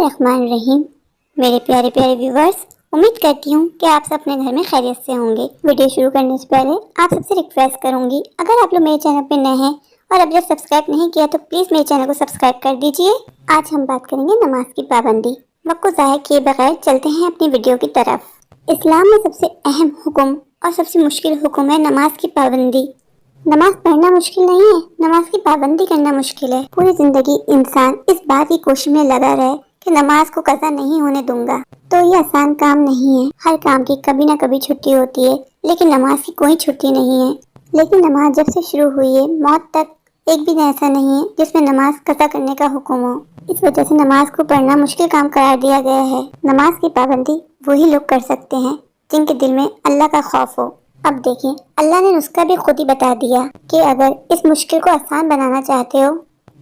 बिस्मिल्लाहिर्रहमानिर्रहीम। मेरे प्यारे प्यारे व्यूवर्स, उम्मीद करती हूँ कि आप सब अपने घर में खैरियत से होंगे। वीडियो शुरू करने से पहले आप सबसे रिक्वेस्ट करूंगी, अगर आप लोग मेरे चैनल पे नए हैं और अभी तक सब्सक्राइब नहीं किया तो प्लीज़ मेरे चैनल को सब्सक्राइब कर दीजिए। आज हम बात करेंगे नमाज की पाबंदी। वक्त को ज़ाया किए बगैर चलते हैं अपनी वीडियो की तरफ। इस्लाम में सबसे अहम हुक्म और सबसे मुश्किल हुक्म है नमाज की पाबंदी। नमाज पढ़ना मुश्किल नहीं है, नमाज की पाबंदी करना मुश्किल है। पूरी जिंदगी इंसान इस बात की कोशिश में लगा रहे कि नमाज को कज़ा नहीं होने दूंगा, तो ये आसान काम नहीं है। हर काम की कभी ना कभी छुट्टी होती है, लेकिन नमाज की कोई छुट्टी नहीं है। लेकिन नमाज जब से शुरू हुई है, मौत तक एक भी दिन ऐसा नहीं है जिसमें नमाज कज़ा करने का हुक्म हो। इस वजह से नमाज को पढ़ना मुश्किल काम करार दिया गया है। नमाज की पाबंदी वही लोग कर सकते हैं जिनके दिल में अल्लाह का खौफ हो। अब देखिए, अल्लाह ने नुस्खा भी खुद ही बता दिया कि अगर इस मुश्किल को आसान बनाना चाहते हो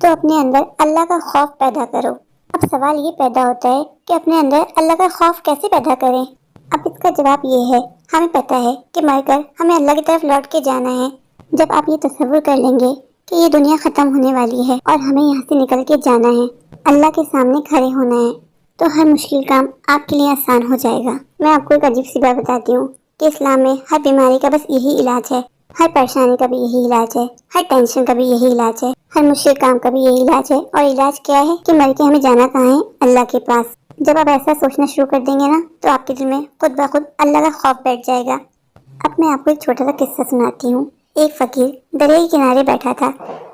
तो अपने अंदर अल्लाह का खौफ पैदा करो। अब सवाल ये पैदा होता है कि अपने अंदर अल्लाह का खौफ कैसे पैदा करें। अब इसका जवाब ये है, हमें पता है कि मरकर हमें अल्लाह की तरफ लौट के जाना है। जब आप ये तसव्वुर कर लेंगे कि ये दुनिया खत्म होने वाली है और हमें यहाँ से निकल के जाना है, अल्लाह के सामने खड़े होना है, तो हर मुश्किल काम आपके लिए आसान हो जाएगा। मैं आपको एक अजीब सी बात बताती हूँ कि इस्लाम में हर बीमारी का बस यही इलाज है, हर परेशानी का भी यही इलाज है, हर टेंशन का भी यही इलाज है, हर मुश्किल काम का भी यही इलाज है। और इलाज क्या है कि मर के हमें जाना कहाँ है? अल्लाह के पास। जब आप ऐसा सोचना शुरू कर देंगे ना, तो आपके दिल में खुद ब खुद अल्लाह का खौफ बैठ जाएगा। अब मैं आपको एक छोटा सा किस्सा सुनाती हूँ। एक फकीर दरिया के किनारे बैठा था।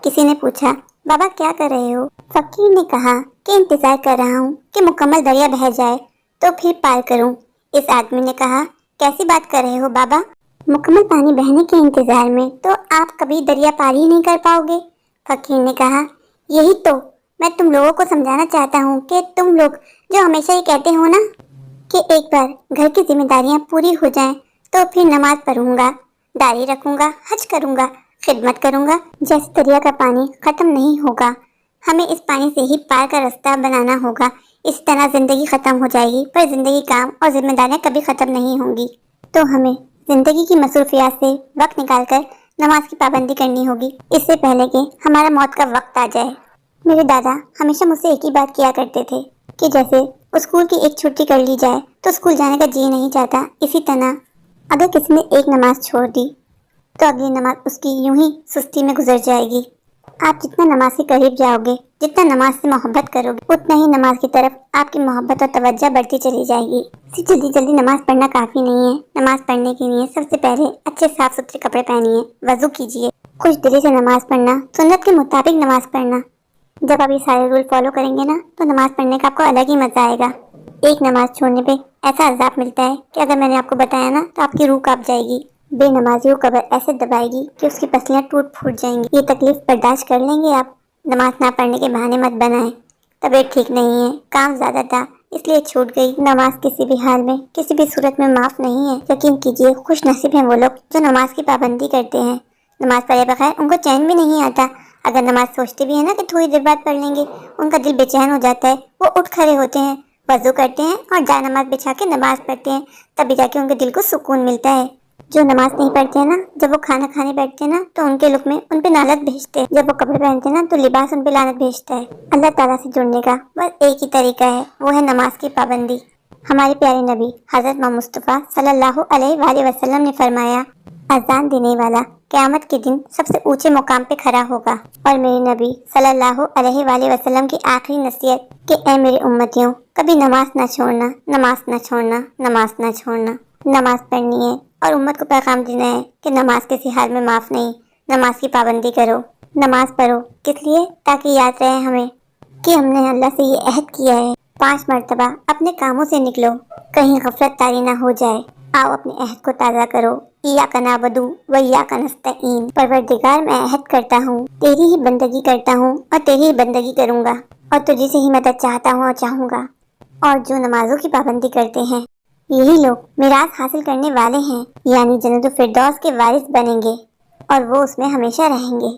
किसी ने पूछा, बाबा क्या कर रहे हो? फकीर ने कहा कि इंतजार कर रहा हूँ कि मुकम्मल दरिया बह जाए तो फिर पार करूँ। इस आदमी ने कहा, कैसी बात कर रहे हो बाबा? मुकम्मल पानी बहने के इंतजार में तो आप कभी दरिया पार ही नहीं कर पाओगे। फकीर ने कहा, यही तो मैं तुम लोगों को समझाना चाहता हूँ कि तुम लोग जो हमेशा ये कहते हो ना कि एक बार घर की जिम्मेदारियाँ पूरी हो जाएं तो फिर नमाज पढ़ूंगा, दाढ़ी रखूंगा, हज करूंगा, खिदमत करूंगा। जैसे दरिया का पानी खत्म नहीं होगा, हमें इस पानी से ही पार का रास्ता बनाना होगा। इस तरह जिंदगी खत्म हो जाएगी, पर जिंदगी, काम और जिम्मेदारियां कभी खत्म नहीं होंगी। तो हमें जिंदगी की मसरूफियात से वक्त निकालकर नमाज की पाबंदी करनी होगी, इससे पहले कि हमारा मौत का वक्त आ जाए। मेरे दादा हमेशा मुझसे एक ही बात किया करते थे कि जैसे स्कूल की एक छुट्टी कर ली जाए तो स्कूल जाने का जी नहीं चाहता, इसी तरह अगर किसी ने एक नमाज छोड़ दी तो अगली नमाज उसकी यूं ही सुस्ती में गुजर जाएगी। आप जितना नमाज के करीब जाओगे, जितना नमाज से मोहब्बत करोगे, उतना ही नमाज की तरफ आपकी मोहब्बत और तवज्जो बढ़ती चली जाएगी। सिर्फ जल्दी जल्दी नमाज पढ़ना काफ़ी नहीं है। नमाज पढ़ने के लिए सबसे पहले अच्छे साफ सुथरे कपड़े पहनिए, वजू कीजिए, खुश दिली से नमाज पढ़ना, सुन्नत के मुताबिक नमाज पढ़ना। जब आप ये सारे रूल फॉलो करेंगे ना, तो नमाज पढ़ने का आपको अलग ही मज़ा आएगा। एक नमाज छोड़ने पर ऐसा अज़ाब मिलता है कि अगर मैंने आपको बताया ना तो आपकी रूह कांप जाएगी। बेनमाजियों को कब्र ऐसे दबाएगी कि उसकी पसलियाँ टूट फूट जाएंगी। ये तकलीफ बर्दाश्त कर लेंगे आप? नमाज ना पढ़ने के बहाने मत बनाएं। तबीयत ठीक नहीं है, काम ज़्यादा था इसलिए छूट गई। नमाज किसी भी हाल में, किसी भी सूरत में माफ़ नहीं है। यकीन कीजिए, खुश नसीब हैं वो लोग जो नमाज की पाबंदी करते हैं। नमाज पढ़े बगैर उनको चैन भी नहीं आता। अगर नमाज सोचते भी है ना कि थोड़ी देर बाद पढ़ लेंगे, उनका दिल बेचैन हो जाता है। वो उठ खड़े होते हैं, वजू करते हैं और जा नमाज बिछा के नमाज पढ़ते हैं, तभी जाके उनके दिल को सुकून मिलता है। जो नमाज नहीं पढ़ते हैं ना, जब वो खाना खाने बैठते हैं ना तो उनके लुक में उन पे लानत भेजते हैं। जब वो कपड़े पहनते हैं ना तो लिबास उन पे लानत भेजता है। अल्लाह ताला से जुड़ने का बस एक ही तरीका है, वो है नमाज की पाबंदी। हमारे प्यारे नबी हज़रत मोहम्मद मुस्तफ़ा सल्लल्लाहु अलैहि वसल्लम ने फरमाया, अज़ान देने वाला क़यामत के दिन सबसे ऊंचे मुकाम पे खड़ा होगा। और मेरे नबी सल्लल्लाहु अलैहि वसल्लम की आखिरी नसीहत कि ऐ मेरे उम्मतियों, कभी नमाज ना छोड़ना, नमाज ना छोड़ना, नमाज ना छोड़ना। नमाज पढ़नी है और उम्मत को पैगाम देना है कि नमाज किसी हाल में माफ़ नहीं। नमाज की पाबंदी करो, नमाज पढ़ो। किस लिए? ताकि याद रहे हमें कि हमने अल्लाह से ये अहद किया है। 5 मरतबा अपने कामों से निकलो, कहीं गफलत तारी ना हो जाए। आओ अपने अहद को ताज़ा करो। इय्याका नअबुदु व इय्याका नस्तईन। परवरदिगार, मैं अहद करता हूँ, तेरी ही बंदगी करता हूँ और तेरी ही बंदगी करूँगा, और तुझे से ही मदद चाहता हूँ और चाहूँगा। और जो नमाजों की पाबंदी करते हैं, यही लोग मिराज हासिल करने वाले हैं, यानी जन्नतुल फिरदौस के वारिस बनेंगे और वो उसमें हमेशा रहेंगे।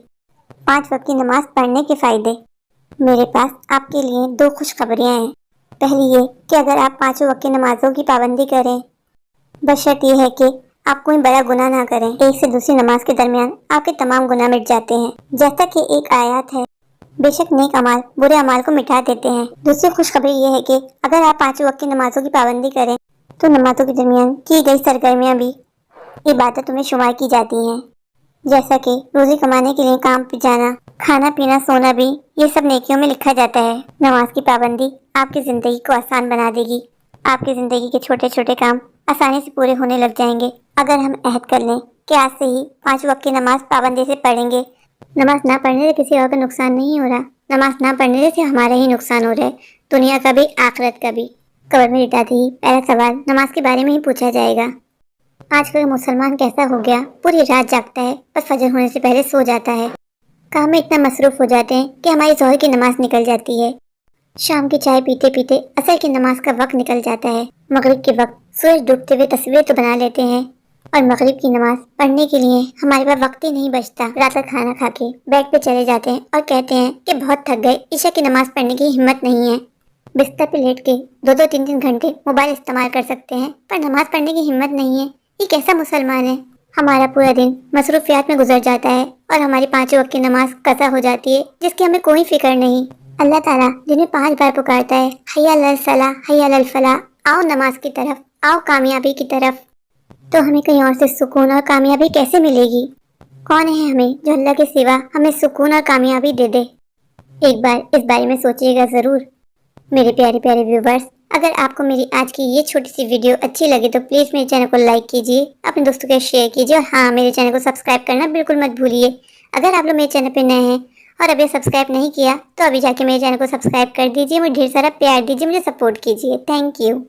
5 वक्त की नमाज पढ़ने के फ़ायदे। मेरे पास आपके लिए 2 खुशखबरियाँ हैं। पहली ये कि अगर आप 5 वक्त की नमाजों की पाबंदी करें, बशर्त ये है कि आप कोई बड़ा गुनाह ना करें। एक से दूसरी नमाज के दरमियान आपके तमाम गुनाह मिट जाते हैं। जैसा कि एक आयत है, बेशक नेक अमाल बुरे अमाल को मिटा देते हैं। दूसरी खुशखबरी ये है कि अगर आप 5 वक्त की नमाजों की पाबंदी करें तो नमाजों के दरमियान की गई सरगर्मियां भी इबादतों में शुमार की जाती हैं, जैसा कि रोजी कमाने के लिए काम पे जाना, खाना पीना सोना भी, ये सब नेकियों में लिखा जाता है। नमाज की पाबंदी आपकी जिंदगी को आसान बना देगी। आपकी जिंदगी के छोटे छोटे काम आसानी से पूरे होने लग जाएंगे अगर हम अहद कर लें कि आज से ही 5 वक्त की नमाज पाबंदी से पढ़ेंगे। नमाज ना पढ़ने से किसी और का नुकसान नहीं हो रहा, नमाज ना पढ़ने से हमारा ही नुकसान हो रहा है, दुनिया का भी आखिरत का भी। कब्र में लिटाते ही पहला सवाल नमाज के बारे में ही पूछा जाएगा। आजकल मुसलमान कैसा हो गया, पूरी रात जागता है बस फजर होने से पहले सो जाता है। काम में इतना मसरूफ हो जाते हैं कि हमारी ज़ोहर की नमाज निकल जाती है। शाम की चाय पीते पीते असर की नमाज का वक्त निकल जाता है। मगरिब के वक्त सूरज डूबते हुए तस्वीर तो बना लेते हैं और मगरिब की नमाज पढ़ने के लिए हमारे पास वक्त ही नहीं बचता। रात का खाना खा के बेड पे चले जाते हैं और कहते हैं कि बहुत थक गए, ईशा की नमाज पढ़ने की हिम्मत नहीं है। बिस्तर पे लेट के 2-2 3-3 घंटे मोबाइल इस्तेमाल कर सकते हैं पर नमाज पढ़ने की हिम्मत नहीं है। ये कैसा मुसलमान है? हमारा पूरा दिन मसरूफियात में गुजर जाता है और हमारी 5 वक्त की नमाज कज़ा हो जाती है जिसकी हमें कोई फिक्र नहीं। अल्लाह ताला जिन्हें 5 बार पुकारता है, हय्या अलल सलाह हय्या अलल फलाह, आओ नमाज की तरफ, आओ कामयाबी की तरफ, तो हमें कहीं और से सुकून और कामयाबी कैसे मिलेगी? कौन है हमें जो अल्लाह के सिवा हमें सुकून और कामयाबी दे दे? एक बार इस बारे में सोचिएगा ज़रूर। मेरे प्यारे प्यारे व्यूवर्स, अगर आपको मेरी आज की ये छोटी सी वीडियो अच्छी लगे तो प्लीज़ मेरे चैनल को लाइक कीजिए, अपने दोस्तों के शेयर कीजिए और हाँ, मेरे चैनल को सब्सक्राइब करना बिल्कुल मत भूलिए। अगर आप लोग मेरे चैनल पे नए हैं और अभी सब्सक्राइब नहीं किया तो अभी जाके मेरे चैनल को सब्सक्राइब कर दीजिए, मुझे ढेर सारा प्यार दीजिए, मुझे सपोर्ट कीजिए। Thank you.